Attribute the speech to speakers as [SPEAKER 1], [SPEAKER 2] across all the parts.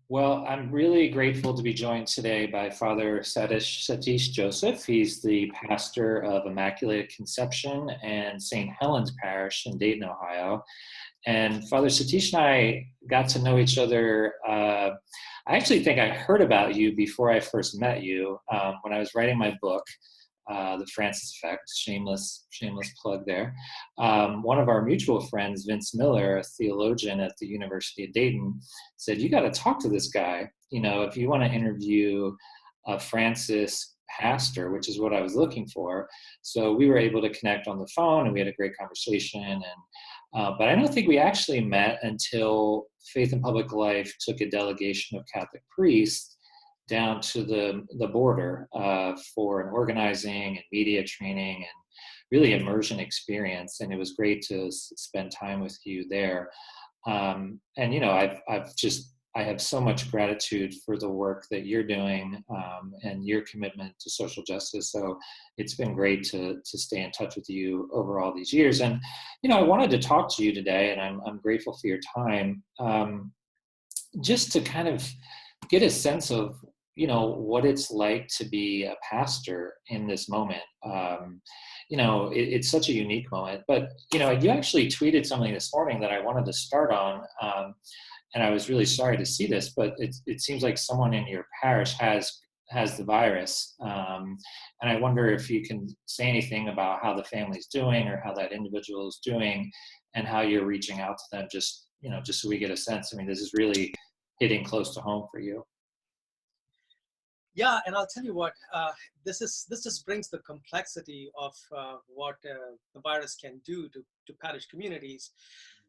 [SPEAKER 1] Well, I'm really grateful to be joined today by Father Satish Joseph. He's the pastor of Immaculate Conception and St. Helens Parish in Dayton, Ohio. And Father Satish and I got to know each other. I actually think I heard about you before I first met you when I was writing my book, The Francis Effect. Shameless plug there. One of our mutual friends, Vince Miller, a theologian at the University of Dayton, said, "You got to talk to this guy. You know, if you want to interview a Francis pastor," which is what I was looking for. So we were able to connect on the phone, and we had a great conversation. But I don't think we actually met until Faith and Public Life took a delegation of Catholic priests down to the border for an organizing and media training and really immersion experience. And it was great to spend time with you there. And you know, I have so much gratitude for the work that you're doing and your commitment to social justice. So it's been great to stay in touch with you over all these years. And you know, I wanted to talk to you today, and I'm grateful for your time, just to kind of get a sense of, you know, what it's like to be a pastor in this moment. You know, it's such a unique moment. But you know, you actually tweeted something this morning that I wanted to start on. And I was really sorry to see this, but it seems like someone in your parish has the virus. And I wonder if you can say anything about how the family's doing or how that individual is doing and how you're reaching out to them, just, you know, just so we get a sense. I mean, this is really hitting close to home for you.
[SPEAKER 2] Yeah, and I'll tell you what, this just brings the complexity of what the virus can do to parish communities.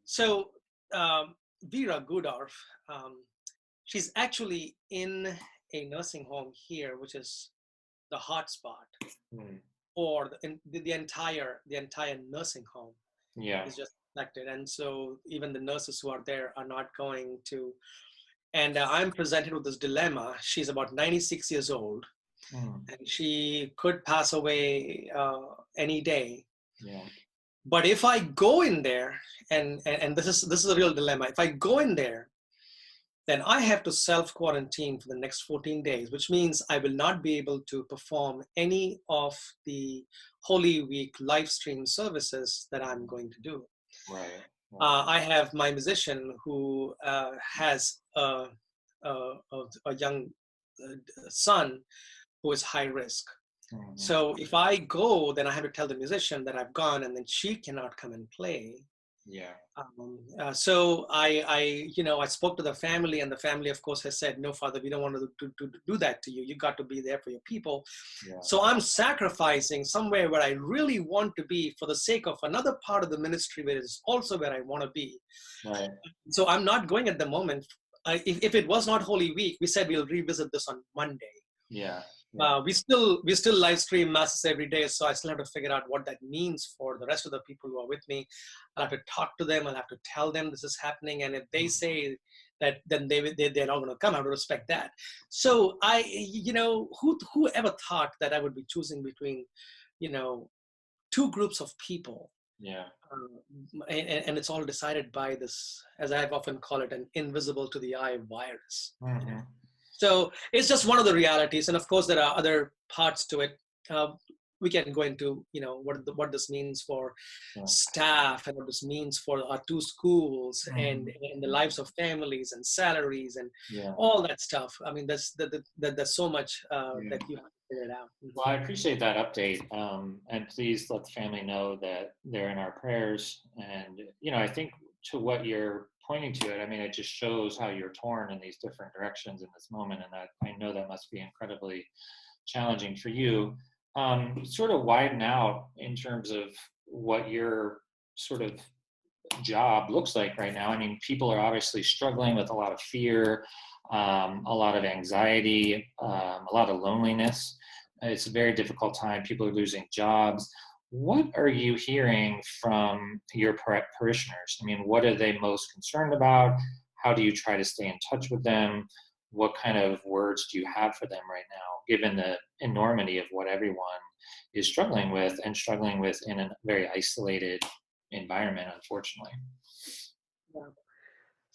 [SPEAKER 2] So Vera Goodorf, she's actually in a nursing home here, which is the hotspot for the entire nursing home.
[SPEAKER 1] Yeah.
[SPEAKER 2] Is just affected, and so even the nurses who are there are not going to. And I'm presented with this dilemma. She's about 96 years old, and she could pass away any day.
[SPEAKER 1] Yeah.
[SPEAKER 2] But if I go in there, and this is a real dilemma. If I go in there, then I have to self-quarantine for the next 14 days, which means I will not be able to perform any of the Holy Week live stream services that I'm going to do.
[SPEAKER 1] Right.
[SPEAKER 2] I have my musician who has a young son who is high risk. So if I go, then I have to tell the musician that I've gone, and then she cannot come and play.
[SPEAKER 1] Yeah.
[SPEAKER 2] So I spoke to the family, and the family, of course, has said, "No, Father, we don't want to do that to you. You got to be there for your people."
[SPEAKER 1] Yeah.
[SPEAKER 2] So I'm sacrificing somewhere where I really want to be for the sake of another part of the ministry, where it's also where I want to be.
[SPEAKER 1] Right.
[SPEAKER 2] So I'm not going at the moment. If it was not Holy Week, we said we'll revisit this on Monday.
[SPEAKER 1] Yeah.
[SPEAKER 2] We still live stream masses every day, so I still have to figure out what that means for the rest of the people who are with me. I'll have to talk to them. I'll have to tell them this is happening, and if they say that, then they're not going to come. I have to respect that. So who ever thought that I would be choosing between, two groups of people?
[SPEAKER 1] Yeah.
[SPEAKER 2] And it's all decided by this, as I've often call it, an invisible to the eye virus.
[SPEAKER 1] Mm-hmm.
[SPEAKER 2] So it's just one of the realities, and of course there are other parts to it. We can go into what this means for staff, and what this means for our two schools, and the lives of families and salaries and all that stuff. I mean, there's so much that you have to figure it out.
[SPEAKER 1] Well, I appreciate that update, and please let the family know that they're in our prayers. And I think to what you're pointing to it, I mean, it just shows how you're torn in these different directions in this moment, and that I know that must be incredibly challenging for you. Sort of widen out in terms of what your sort of job looks like right now. I mean, people are obviously struggling with a lot of fear, a lot of anxiety, a lot of loneliness. It's a very difficult time. People are losing jobs. What are you hearing from your parishioners? I mean, what are they most concerned about? How do you try to stay in touch with them? What kind of words do you have for them right now, given the enormity of what everyone is struggling with in a very isolated environment, unfortunately?
[SPEAKER 2] Yeah.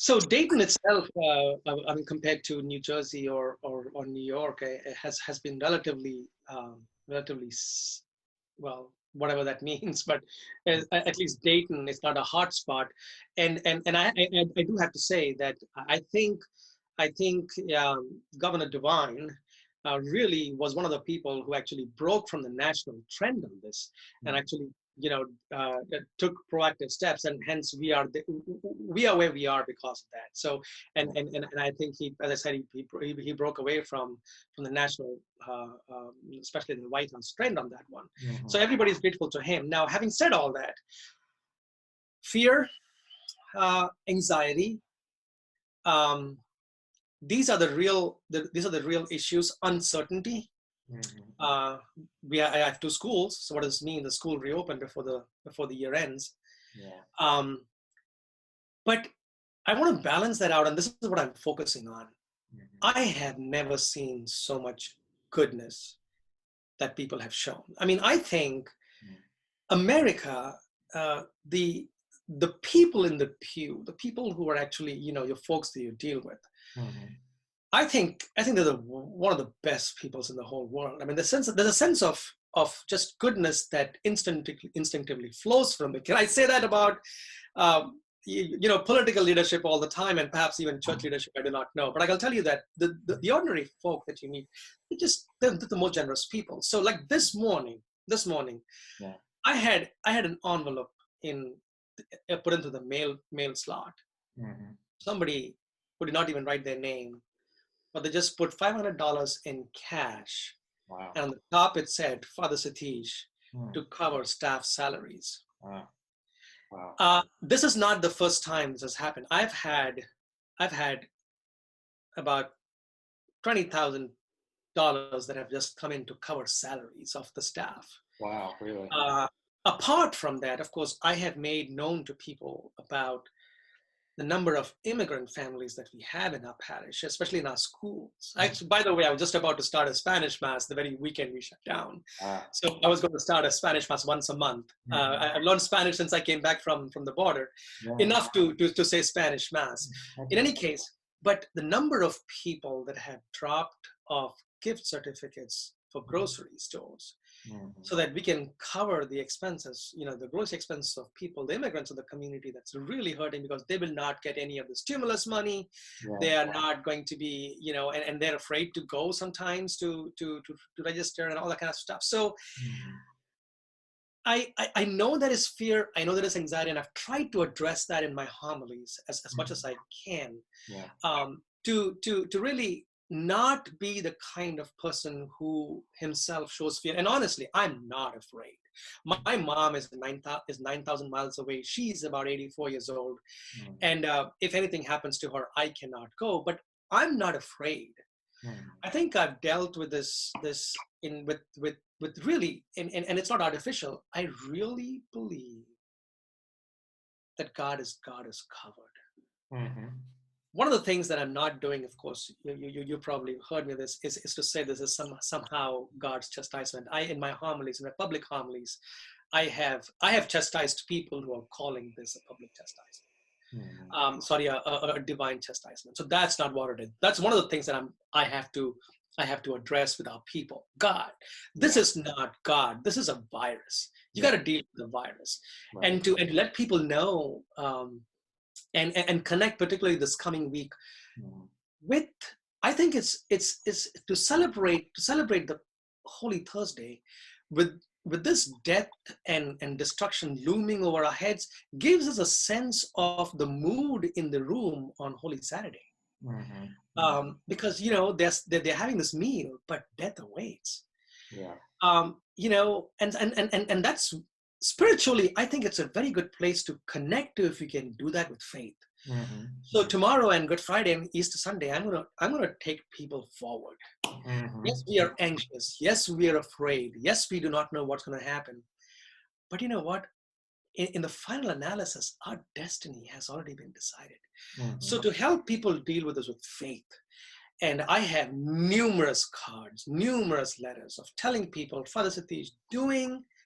[SPEAKER 2] So Dayton itself, I mean, compared to New Jersey or New York, it has been relatively well, whatever that means. But at least Dayton is not a hot spot, and I do have to say that I think Governor DeWine really was one of the people who actually broke from the national trend on this, and actually, you know, took proactive steps, and hence we are where we are because of that. So, and I think he, as I said, he broke away from the national, especially the White House trend on that one. So everybody's grateful to him. Now, having said all that, fear, anxiety. Um, these are the real issues. Uncertainty. Uh, I have two schools. So what does this mean? The school reopened before the year ends.
[SPEAKER 1] Yeah.
[SPEAKER 2] But I want to balance that out, and this is what I'm focusing on. I have never seen so much goodness that people have shown. I mean, I think America, the people in the pew, the people who are actually, you know, your folks that you deal with, I think they're one of the best peoples in the whole world. I mean, there's a sense of just goodness that instinctively flows from it. Can I say that about you know, political leadership all the time, and perhaps even church leadership? I do not know, but I can tell you that the ordinary folk that you meet, they're the most generous people. So, like this morning,
[SPEAKER 1] Yeah.
[SPEAKER 2] I had an envelope put into the mail slot. Somebody who did not even write their name, but they just put $500 in cash.
[SPEAKER 1] Wow.
[SPEAKER 2] And on the top it said, Father Satish, to cover staff salaries.
[SPEAKER 1] Wow. Wow.
[SPEAKER 2] This is not the first time this has happened. I've had about $20,000 that have just come in to cover salaries of the staff.
[SPEAKER 1] Wow, really?
[SPEAKER 2] Apart from that, of course, I have made known to people about the number of immigrant families that we have in our parish, especially in our schools. Actually, by the way, I was just about to start a Spanish Mass the very weekend we shut down. So I was going to start a Spanish Mass once a month. I've learned Spanish since I came back from the border, enough to say Spanish Mass. In any case, but the number of people that have dropped off gift certificates for grocery stores, so that we can cover the expenses, you know, the gross expenses of people, the immigrants of the community that's really hurting, because they will not get any of the stimulus money. They are not going to be, you know, and they're afraid to go sometimes to register and all that kind of stuff. So I know there is fear, I know there is anxiety, and I've tried to address that in my homilies as much as I can, to really not be the kind of person who himself shows fear. And honestly, I'm not afraid. My mom is 9,000 miles away. She's about 84 years old. And if anything happens to her, I cannot go, but I'm not afraid. I think I've dealt with this with really, and it's not artificial. I really believe that God is covered. One of the things that I'm not doing, of course, you probably heard me this, is to say this is somehow God's chastisement. In my homilies, in my public homilies, I have chastised people who are calling this a public chastisement. Sorry, a divine chastisement. So that's not what it is. That's one of the things that I have to address with our people. God, this is not God. This is a virus. You got to deal with the virus, and to let people know. And connect, particularly this coming week, with, I think it's to celebrate the Holy Thursday with this death and destruction looming over our heads, gives us a sense of the mood in the room on Holy Saturday. Because, you know, they're having this meal, but death awaits. You know, and that's spiritually, I think it's a very good place to connect to if you can do that with faith. So tomorrow and Good Friday and Easter Sunday, I'm gonna take people forward. Yes, we are anxious. Yes, we are afraid. Yes, we do not know what's going to happen. But you know what? In the final analysis, our destiny has already been decided. So to help people deal with this with faith, and I have numerous cards, numerous letters of telling people, Father Satish,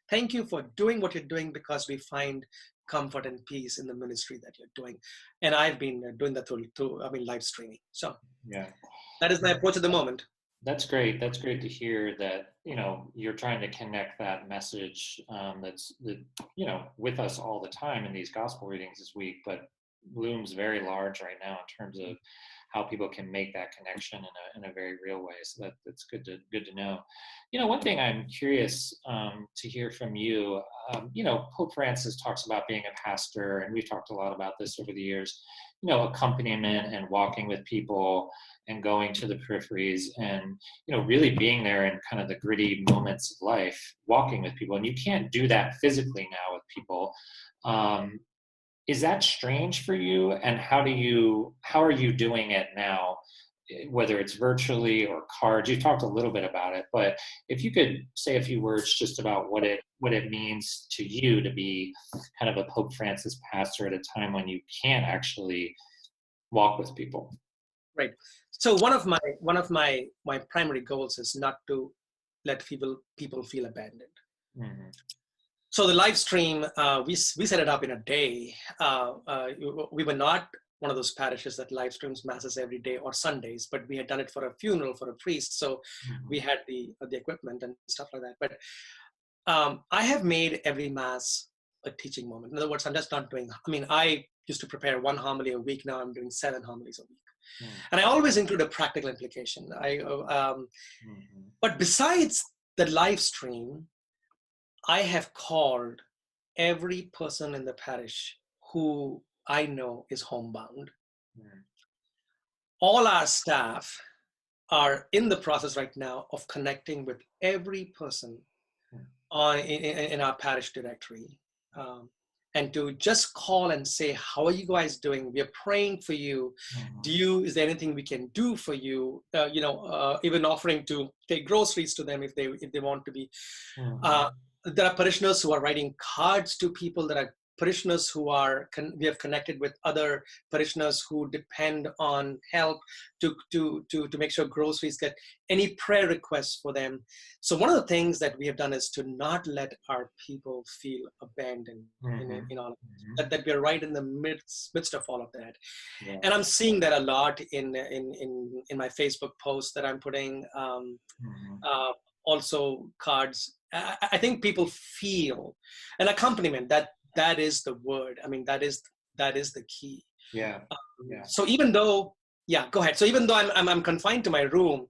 [SPEAKER 2] thank you for doing what you're doing, because we find comfort and peace in the ministry that you're doing. And I've been doing that through live streaming. So
[SPEAKER 1] Yeah.
[SPEAKER 2] that is my approach at the moment.
[SPEAKER 1] That's great. That's great to hear that, you're trying to connect that message with us all the time in these gospel readings this week, but looms very large right now in terms of how people can make that connection in a very real way. So that's good to know. One thing I'm curious to hear from you, Pope Francis talks about being a pastor, and we've talked a lot about this over the years, accompaniment and walking with people and going to the peripheries and, really being there in kind of the gritty moments of life, walking with people. And you can't do that physically now with people. Is that strange for you? And how are you doing it now, whether it's virtually or cards? You talked a little bit about it, but if you could say a few words just about what it means to you to be kind of a Pope Francis pastor at a time when you can't actually walk with people.
[SPEAKER 2] Right. So one of my primary goals is not to let people feel abandoned.
[SPEAKER 1] Mm-hmm.
[SPEAKER 2] So the live stream, we set it up in a day. We were not one of those parishes that live streams masses every day or Sundays, but we had done it for a funeral for a priest. So we had the equipment and stuff like that. But I have made every mass a teaching moment. In other words, I'm just not doing, I used to prepare 1 homily a week. Now I'm doing 7 homilies a week. And I always include a practical implication. But besides the live stream, I have called every person in the parish who I know is homebound. All our staff are in the process right now of connecting with every person in our parish directory. And to just call and say, how are you guys doing? We are praying for you. Is there anything we can do for you? Even offering to take groceries to them if they want to be. There are parishioners who are writing cards to people. There are parishioners who we have connected with other parishioners who depend on help to make sure groceries get any prayer requests for them. So one of the things that we have done is to not let our people feel abandoned in all of that we are right in the midst of all of that. Yeah. And I'm seeing that a lot in my Facebook posts that I'm putting, also cards. I think people feel an accompaniment. That is the word. That is the key.
[SPEAKER 1] Yeah.
[SPEAKER 2] So even though, go ahead. So even though I'm confined to my room,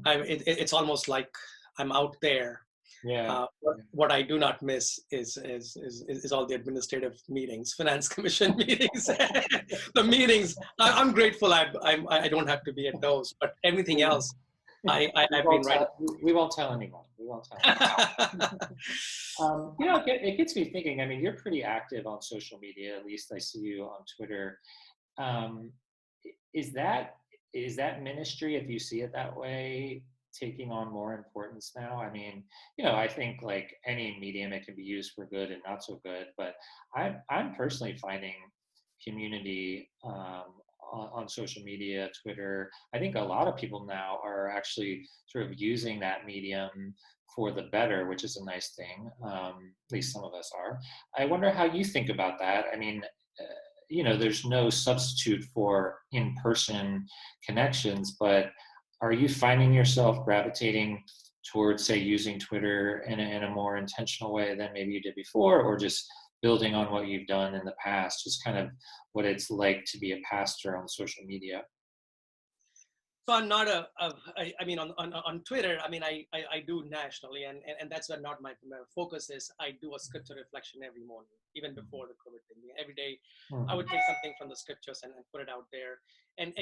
[SPEAKER 2] it's almost like I'm out there.
[SPEAKER 1] Yeah.
[SPEAKER 2] What I do not miss is all the administrative meetings, finance commission meetings, the meetings. I'm grateful. I don't have to be at those, but everything else. I've been right.
[SPEAKER 1] We won't tell anyone. It gets me thinking. You're pretty active on social media. At least I see you on Twitter. Is that ministry, if you see it that way, taking on more importance now? I think like any medium, it can be used for good and not so good. But I'm personally finding community on social media, Twitter. I think a lot of people now are actually sort of using that medium for the better, which is a nice thing. At least some of us are. I wonder how you think about that. There's no substitute for in-person connections, but are you finding yourself gravitating towards, say, using Twitter in a more intentional way than maybe you did before, or just building on what you've done in the past, just kind of what it's like to be a pastor on social media?
[SPEAKER 2] So I'm not on Twitter, I do nationally, and that's where not my focus is. I do a scripture reflection every morning, even before the COVID thing. Every day, I would take something from the scriptures and put it out there. And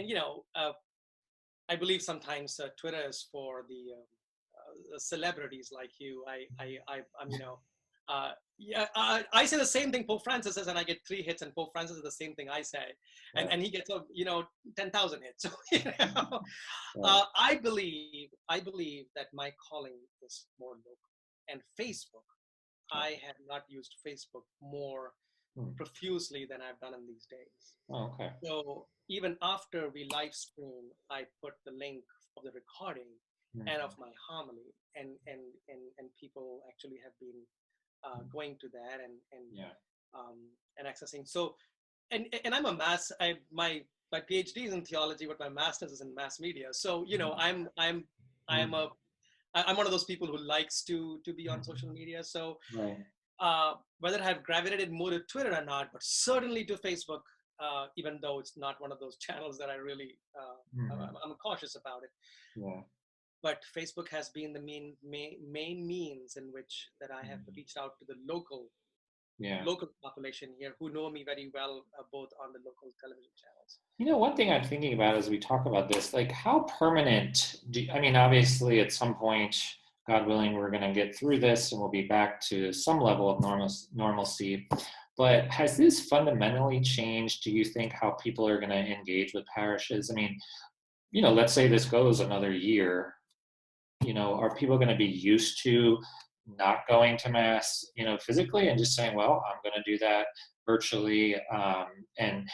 [SPEAKER 2] I believe sometimes Twitter is for the celebrities like you. I say the same thing Pope Francis says, and I get 3 hits, and Pope Francis is the same thing I say, and he gets 10,000 hits. So, I believe that my calling is more local, and Facebook. I have not used Facebook more profusely than I've done in these days.
[SPEAKER 1] Okay.
[SPEAKER 2] So even after we live stream, I put the link of the recording and of my homily, and people actually have been going to that and and accessing. So, and I'm a my PhD is in theology, but my master's is in mass media. So, I'm a I'm one of those people who likes to be on social media. So,
[SPEAKER 1] Right.
[SPEAKER 2] whether I've gravitated more to Twitter or not, but certainly to Facebook, even though it's not one of those channels that I really, I'm cautious about it.
[SPEAKER 1] Yeah.
[SPEAKER 2] But Facebook has been the main means in which that I have reached out to the
[SPEAKER 1] Yeah.
[SPEAKER 2] local population here who know me very well, both on the local television channels.
[SPEAKER 1] One thing I'm thinking about as we talk about this, like how permanent I mean, obviously at some point, God willing, we're going to get through this and we'll be back to some level of normalcy. But has this fundamentally changed, do you think, how people are going to engage with parishes? I mean, let's say this goes another year, are people going to be used to not going to mass, physically and just saying, well, I'm going to do that virtually? And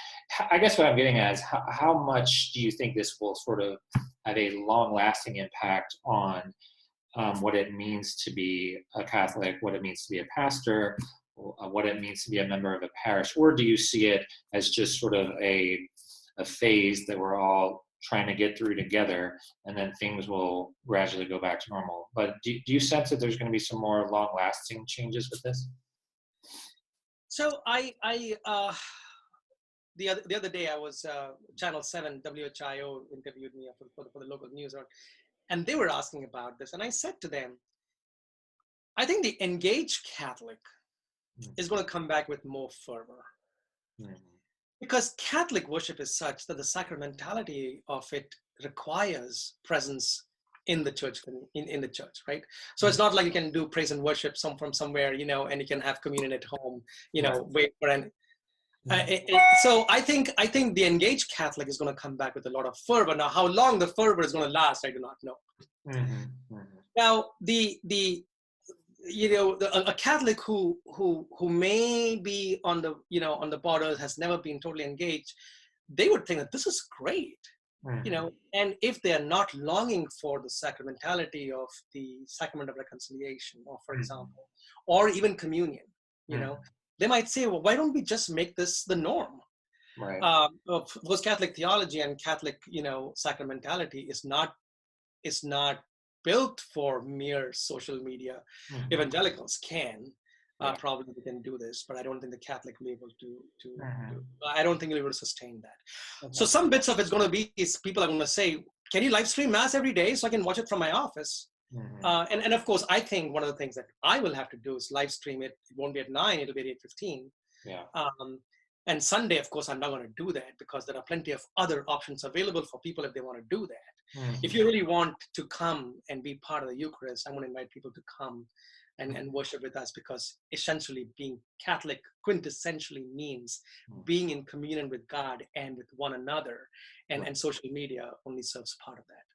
[SPEAKER 1] I guess what I'm getting at is how much do you think this will sort of have a long lasting impact on what it means to be a Catholic, what it means to be a pastor, what it means to be a member of a parish? Or do you see it as just sort of a phase that we're all trying to get through together, and then things will gradually go back to normal? But do you sense that there's going to be some more long-lasting changes with this?
[SPEAKER 2] So the other day I was Channel 7 WHIO interviewed me for the local news, and they were asking about this, and I said to them, I think the engaged Catholic is going to come back with more fervor. Because Catholic worship is such that the sacramentality of it requires presence in the church, in the church, right? So it's not like you can do praise and worship from somewhere, and you can have communion at home, wait for an. So I think the engaged Catholic is going to come back with a lot of fervor. Now, how long the fervor is going to last, I do not know. Now, a Catholic who may be on the borders, has never been totally engaged, they would think that this is great, and if they are not longing for the sacramentality of the sacrament of reconciliation, or for example, or even communion, they might say, well, why don't we just make this the norm?
[SPEAKER 1] Right.
[SPEAKER 2] Because Catholic theology and Catholic, sacramentality is not built for mere social media. Evangelicals can probably can do this, but I don't think the Catholic will be able to I don't think we'll be able to sustain that. Okay. So some bits of it's going to be is people are going to say, can you live stream mass every day so I can watch it from my office? And of course, I think one of the things that I will have to do is live stream it. It won't be at 9, it'll be at 8:15.
[SPEAKER 1] Yeah.
[SPEAKER 2] And Sunday, of course, I'm not going to do that, because there are plenty of other options available for people if they want to do that. If you really want to come and be part of the Eucharist, I'm going to invite people to come and worship with us, because essentially being Catholic quintessentially means being in communion with God and with one another, and social media only serves part of that.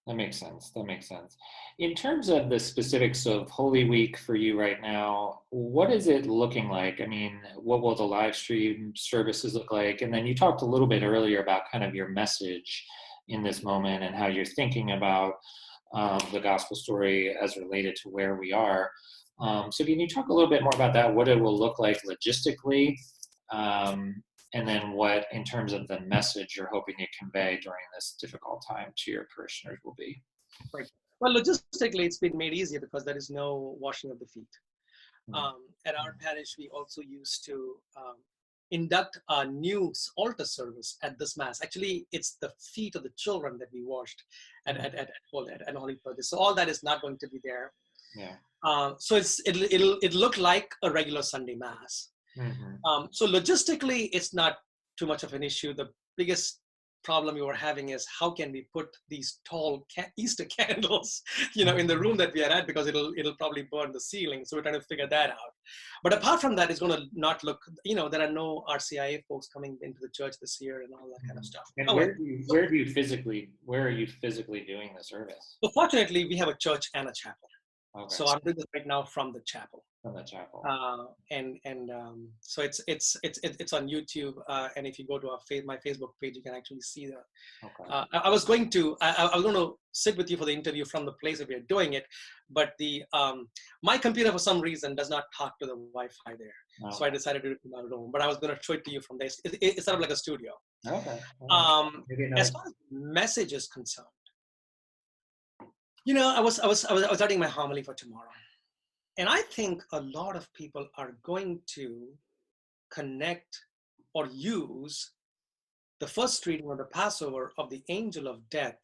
[SPEAKER 1] That makes sense. In terms of the specifics of Holy Week for you right now, what is it looking like? I mean, what will the live stream services look like? And then you talked a little bit earlier about kind of your message in this moment and how you're thinking about the gospel story as related to where we are. So can you talk a little bit more about that, what it will look like logistically? And then what, in terms of the message you're hoping to convey during this difficult time to your parishioners, will be?
[SPEAKER 2] Right. Well, logistically, it's been made easier because there is no washing of the feet. At our parish, we also used to induct a new altar service at this mass. Actually, it's the feet of the children that we washed at Holy Purpose. So all that is not going to be there.
[SPEAKER 1] Yeah.
[SPEAKER 2] So it'll look like a regular Sunday mass. So logistically, it's not too much of an issue. The biggest problem we were having is how can we put these tall Easter candles, in the room that we are at, because it'll probably burn the ceiling. So we're trying to figure that out. But apart from that, it's going to not look, there are no RCIA folks coming into the church this year and all that kind of stuff.
[SPEAKER 1] And where are you physically doing the service?
[SPEAKER 2] So fortunately, we have a church and a chapel.
[SPEAKER 1] Okay.
[SPEAKER 2] So I'm doing this right now from the chapel.
[SPEAKER 1] from the chapel.
[SPEAKER 2] So it's on YouTube, and if you go to my Facebook page, you can actually see the.
[SPEAKER 1] Okay.
[SPEAKER 2] I was going to sit with you for the interview from the place that we are doing it, but the my computer for some reason does not talk to the Wi-Fi there, so I decided to do it in my room. But I was going to show it to you from there. It's sort of like a studio.
[SPEAKER 1] Okay.
[SPEAKER 2] As far as message is concerned, I was writing my homily for tomorrow. And I think a lot of people are going to connect or use the first reading of the Passover of the angel of death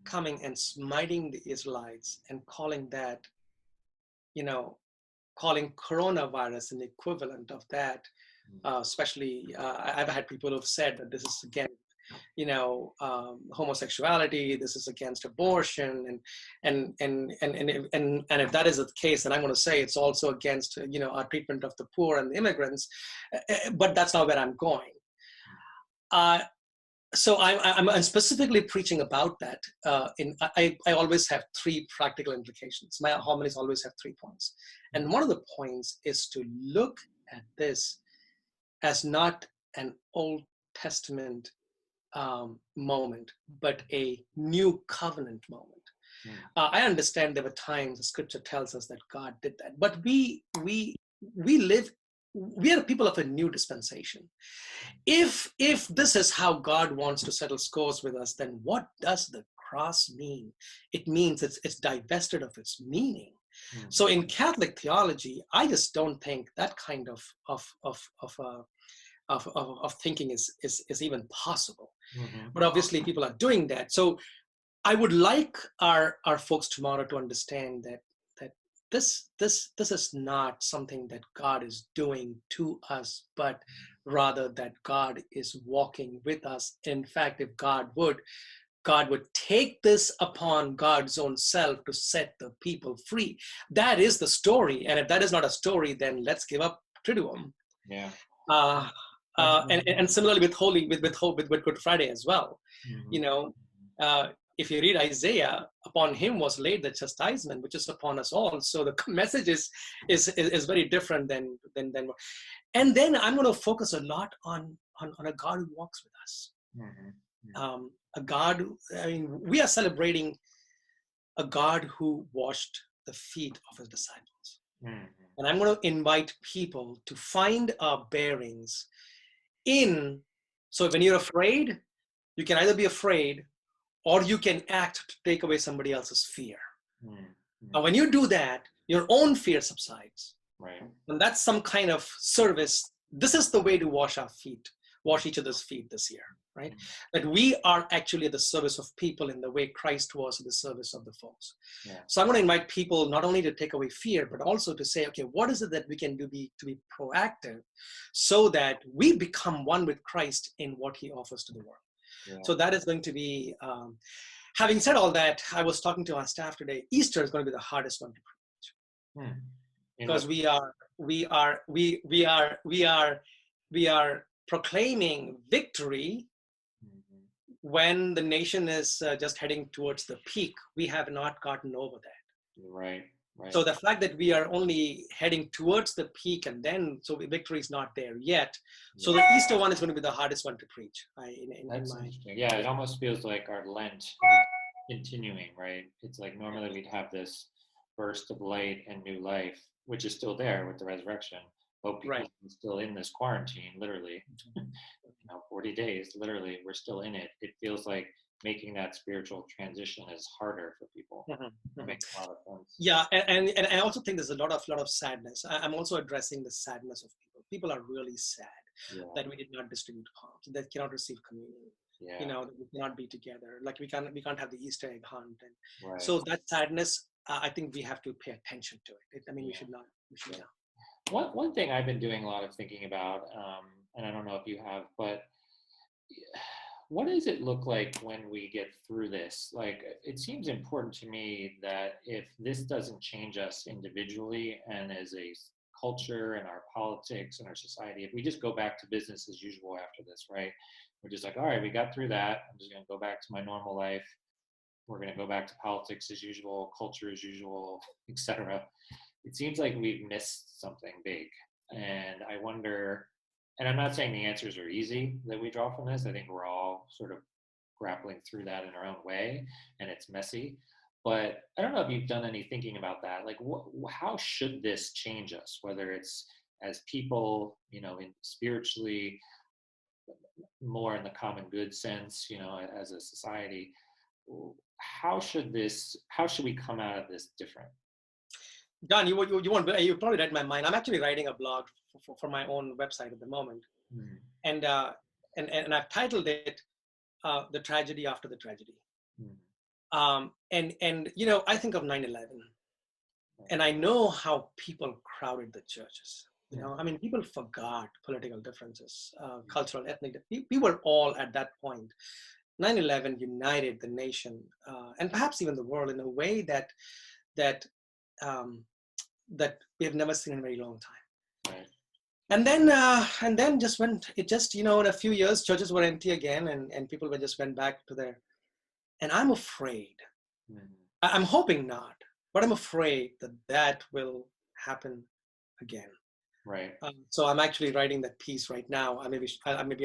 [SPEAKER 2] coming and smiting the Israelites and calling that, calling coronavirus an equivalent of that. Especially, I've had people who've said that this is again homosexuality, this is against abortion, and if that is the case, then I'm going to say it's also against our treatment of the poor and the immigrants, but that's not where I'm going. So I'm specifically preaching about that. I always have three practical implications. My homilies always have 3 points, and one of the points is to look at this as not an Old Testament moment, but a new covenant moment. I understand there were times the scripture tells us that God did that, but we are people of a new dispensation. If this is how God wants to settle scores with us, then what does the cross mean? It means it's divested of its meaning. So in Catholic theology, I just don't think that kind of thinking is even possible. But obviously people are doing that. So I would like our folks tomorrow to understand that this is not something that God is doing to us, but rather that God is walking with us. In fact, if God would take this upon God's own self to set the people free. That is the story. And if that is not a story, then let's give up Triduum.
[SPEAKER 1] Yeah.
[SPEAKER 2] And similarly with Good Friday as well. If you read Isaiah, upon him was laid the chastisement, which is upon us all. So the message is very different than. And then I'm going to focus a lot on a God who walks with us. A God, we are celebrating a God who washed the feet of his disciples. And I'm going to invite people to find our bearings so when you're afraid, you can either be afraid or you can act to take away somebody else's fear. And when you do that, your own fear subsides.
[SPEAKER 1] Right.
[SPEAKER 2] And that's some kind of service. This is the way to wash each other's feet this year, right? That we are actually at the service of people in the way Christ was at the service of the folks. Yeah. So I'm going to invite people not only to take away fear, but also to say, okay, what is it that we can do to be proactive so that we become one with Christ in what he offers to the world. Yeah. So that is going to be, having said all that, I was talking to our staff today, Easter is going to be the hardest one to preach. Because we are proclaiming victory when the nation is just heading towards the peak. We have not gotten over that.
[SPEAKER 1] Right.
[SPEAKER 2] So the fact that we are only heading towards the peak and then, so victory is not there yet. So the Easter one is going to be the hardest one to preach.
[SPEAKER 1] That's interesting. Yeah, it almost feels like our Lent continuing, right? It's like normally we'd have this burst of light and new life, which is still there with the resurrection. But people are still in this quarantine, literally, 40 days, literally, we're still in it. It feels like making that spiritual transition is harder for people. It makes a lot of sense.
[SPEAKER 2] Yeah, and I also think there's a lot of sadness. I'm also addressing the sadness of people. People are really sad that we did not distribute palms, that cannot receive communion. Yeah. We cannot be together. Like we can't have the Easter egg hunt. And so that sadness, I think we have to pay attention to it. We should not.
[SPEAKER 1] One thing I've been doing a lot of thinking about, and I don't know if you have, but what does it look like when we get through this? Like, it seems important to me that if this doesn't change us individually and as a culture and our politics and our society, if we just go back to business as usual after this, right? We're just like, all right, we got through that. I'm just going to go back to my normal life. We're going to go back to politics as usual, culture as usual, etc. it seems like we've missed something big. And I wonder, and I'm not saying the answers are easy that we draw from this. I think we're all sort of grappling through that in our own way, and it's messy. But I don't know if you've done any thinking about that. Like, how should this change us? Whether it's as people, in spiritually, more in the common good sense, as a society. How should we come out of this different?
[SPEAKER 2] John, you probably read my mind. I'm actually writing a blog for my own website at the moment,
[SPEAKER 1] Mm.
[SPEAKER 2] and I've titled it "The Tragedy After the Tragedy."
[SPEAKER 1] Mm.
[SPEAKER 2] And I think of 9/11, and I know how people crowded the churches. I mean, people forgot political differences, cultural, ethnic. We were all at that point. 9/11 united the nation, and perhaps even the world, in a way that that we have never seen in a very long time.
[SPEAKER 1] Right.
[SPEAKER 2] And then just went. It just in a few years, churches were empty again, and people just went back to their. And I'm afraid.
[SPEAKER 1] Mm.
[SPEAKER 2] I'm hoping not, but I'm afraid that will happen again.
[SPEAKER 1] Right.
[SPEAKER 2] So I'm actually writing that piece right now. Maybe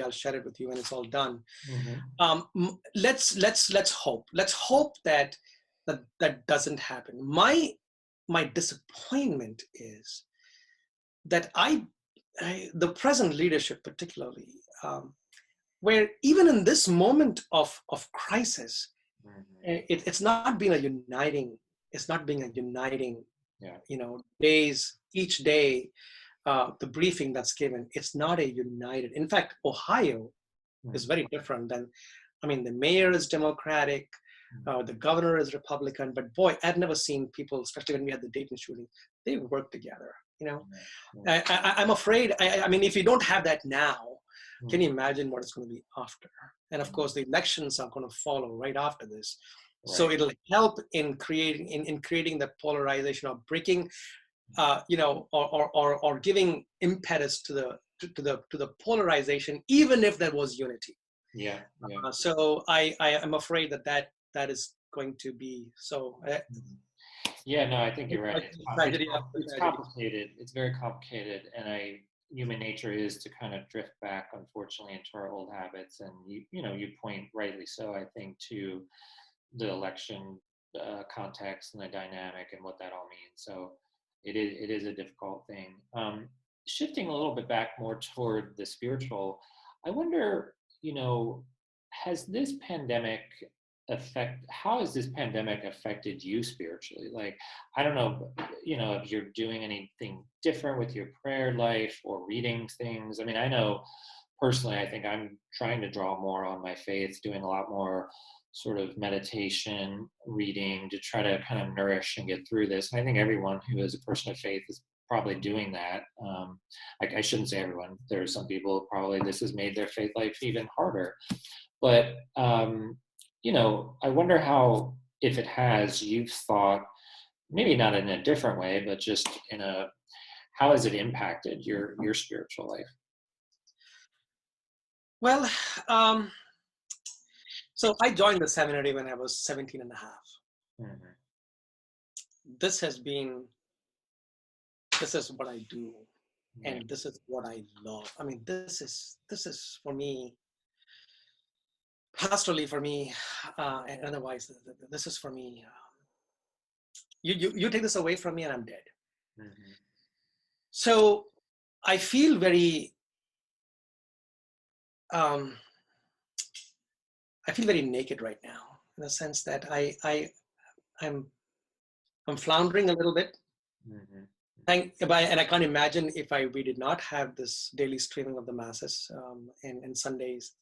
[SPEAKER 2] I'll share it with you when it's all done.
[SPEAKER 1] Mm-hmm.
[SPEAKER 2] Let's hope. Let's hope that doesn't happen. My disappointment is that the present leadership, particularly, where even in this moment of crisis,
[SPEAKER 1] Mm-hmm.
[SPEAKER 2] it's not been a uniting. It's not being a uniting.
[SPEAKER 1] Yeah.
[SPEAKER 2] Days each day. The briefing that's given, it's not a united. In fact, Ohio is very different than, the mayor is Democratic, the governor is Republican, but boy, I've never seen people, especially when we had the Dayton shooting, they work together, I'm afraid, if you don't have that now, can you imagine what it's going to be after? And of course, the elections are going to follow right after this. Right. So it'll help in creating that polarization, or breaking or giving impetus to the polarization, even if there was unity.
[SPEAKER 1] Yeah.
[SPEAKER 2] So I am afraid that is going to be so.
[SPEAKER 1] Yeah, no, I think you're right. It's complicated. It's very complicated, and human nature is to kind of drift back, unfortunately, into our old habits. And you point rightly so, I think, to the election context and the dynamic and what that all means. So it is a difficult thing. Shifting a little bit back more toward the spiritual, I wonder, has this pandemic how has this pandemic affected you spiritually? Like, I don't know, if you're doing anything different with your prayer life or reading things. I know personally, I think I'm trying to draw more on my faith, doing a lot more sort of meditation, reading, to try to kind of nourish and get through this. And I think everyone who is a person of faith is probably doing that. I shouldn't say everyone. There are some people probably this has made their faith life even harder. But, I wonder how, if it has, you've thought, maybe not in a different way, but just how has it impacted your spiritual life?
[SPEAKER 2] Well, so I joined the seminary when I was 17 and a half. Mm-hmm. This is what I do, and this is what I love. This is for me, pastorally for me, and otherwise, this is for me. You take this away from me and I'm dead. Mm-hmm. So I feel very, I feel very naked right now, in the sense that I'm floundering a little bit. Mm-hmm. And I can't imagine if we did not have this daily streaming of the masses and Sundays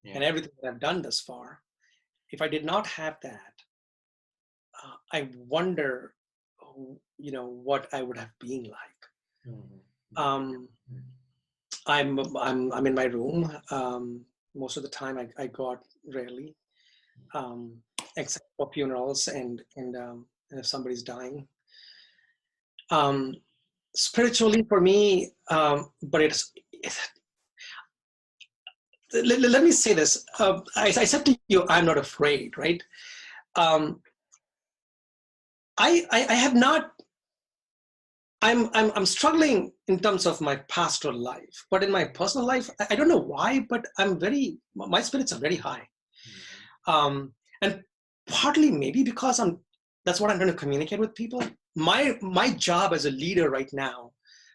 [SPEAKER 2] and everything that I've done thus far. If I did not have that, I wonder, what I would have been like. Mm-hmm. I'm in my room. Most of the time I go out rarely, except for funerals and if somebody's dying. Spiritually for me, but let me say this. I said to you, I'm not afraid, right? I have not I'm struggling in terms of my pastoral life, but in my personal life, I don't know why, but my spirits are very high. And partly maybe because that's what I'm trying to communicate with people. My job as a leader right now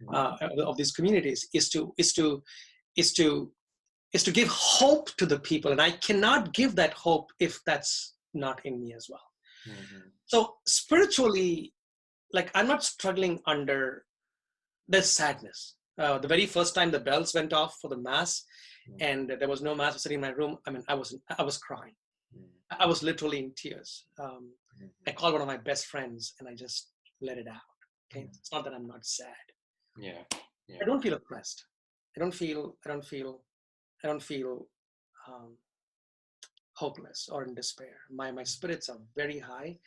[SPEAKER 2] of these communities is to give hope to the people, and I cannot give that hope if that's not in me as well. So spiritually, like, I'm not struggling under this sadness. The very first time the bells went off for the mass, and there was no mass, I was sitting in my room. I mean, I was crying. I was literally in tears. I called one of my best friends and I just let it out. Okay, it's not that I'm not sad.
[SPEAKER 1] Yeah.
[SPEAKER 2] I don't feel oppressed. I don't feel hopeless or in despair. My spirits are very high.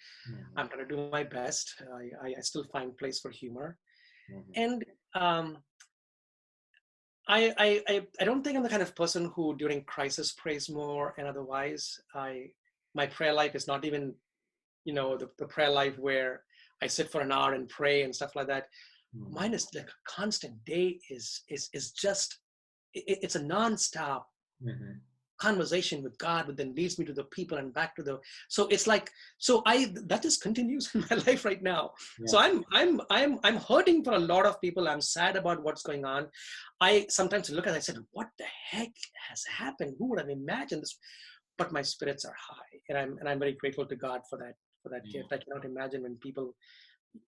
[SPEAKER 2] I'm trying to do my best. I still find place for humor, and I don't think I'm the kind of person who during crisis prays more, and otherwise my prayer life is not even, the prayer life where I sit for an hour and pray and stuff like that. Mine is like a constant day is just, it's a nonstop conversation with God, but then leads me to the people and back to so it's like, that just continues in my life right now. So I'm hurting for a lot of people. I'm sad about what's going on. I sometimes look at it, I said, what the heck has happened? Who would have imagined this? But my spirits are high, and I'm very grateful to God for that gift. I cannot imagine when people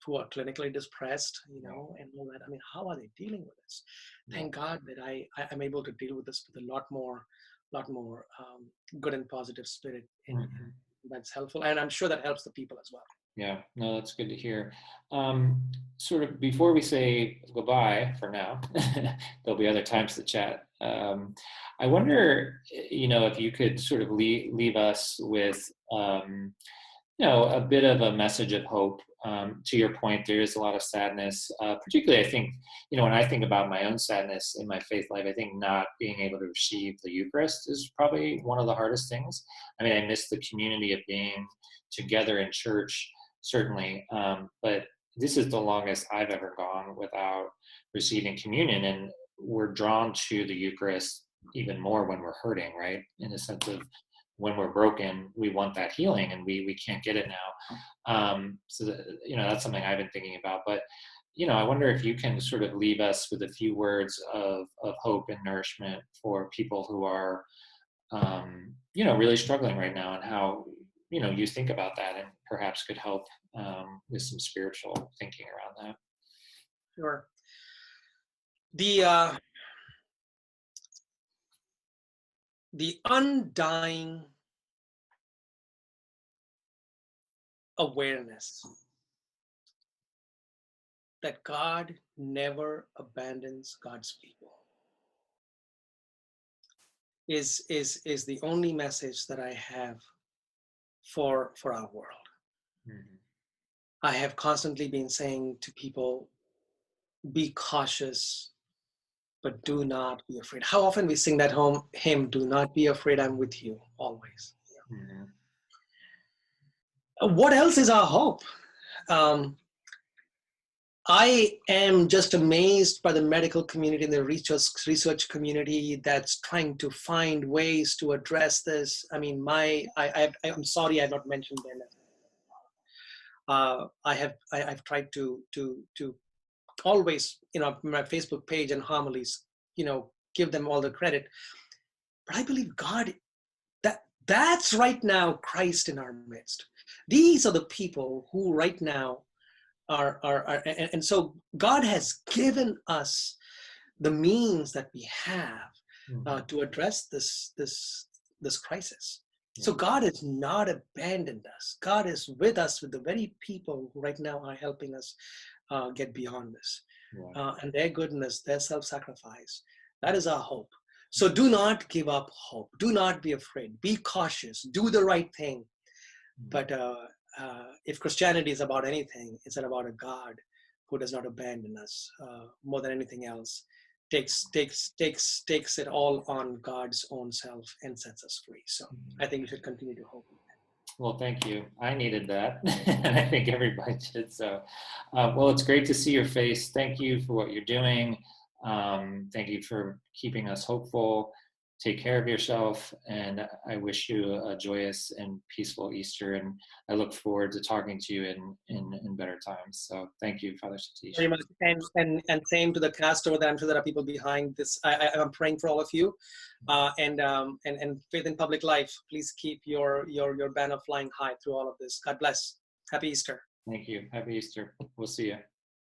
[SPEAKER 2] who are clinically depressed, and all that. I mean, how are they dealing with this? Thank God that I'm able to deal with this with a lot more good and positive spirit, and that's helpful. And I'm sure that helps the people as well.
[SPEAKER 1] Yeah, no, that's good to hear. Sort of before we say goodbye for now, there'll be other times to chat. I wonder, if you could sort of leave us with, a bit of a message of hope. To your point, there is a lot of sadness, particularly, I think, when I think about my own sadness in my faith life, I think not being able to receive the Eucharist is probably one of the hardest things. I mean, I miss the community of being together in church, certainly, but this is the longest I've ever gone without receiving communion, and we're drawn to the Eucharist even more when we're hurting, right? In the sense of, when we're broken, we want that healing, and we can't get it now. So that's something I've been thinking about. But I wonder if you can sort of leave us with a few words of hope and nourishment for people who are really struggling right now, and how you think about that, and perhaps could help with some spiritual thinking around that.
[SPEAKER 2] Sure. The undying awareness that God never abandons God's people is the only message that I have for our world. I have constantly been saying to people, be cautious, but do not be afraid. How often we sing that hymn, do not be afraid, I'm with you always. What else is our hope? I am just amazed by the medical community and the research community that's trying to find ways to address this. I mean, I'm sorry I've not mentioned them. I've tried to always, my Facebook page and homilies, give them all the credit. But I believe God, that's right now Christ in our midst. These are the people who right now are and so God has given us the means that we have to address this crisis. So God has not abandoned us. God is with us, with the very people who right now are helping us get beyond this. And their goodness, their self-sacrifice, that is our hope. So do not give up hope. Do not be afraid. Be cautious. Do the right thing. But if Christianity is about anything, it's about a God who does not abandon us. More than anything else, takes it all on God's own self and sets us free. So I think we should continue to hope.
[SPEAKER 1] Well, thank you. I needed that, and I think everybody did. So, well, it's great to see your face. Thank you for what you're doing. Thank you for keeping us hopeful. Take care of yourself, and I wish you a joyous and peaceful Easter. And I look forward to talking to you in better times. So, thank you, Father Satish.
[SPEAKER 2] Very much, and same to the cast over there. I'm sure there are people behind this. I'm praying for all of you, and faith in public life. Please keep your banner flying high through all of this. God bless. Happy Easter.
[SPEAKER 1] Thank you. Happy Easter. We'll see you.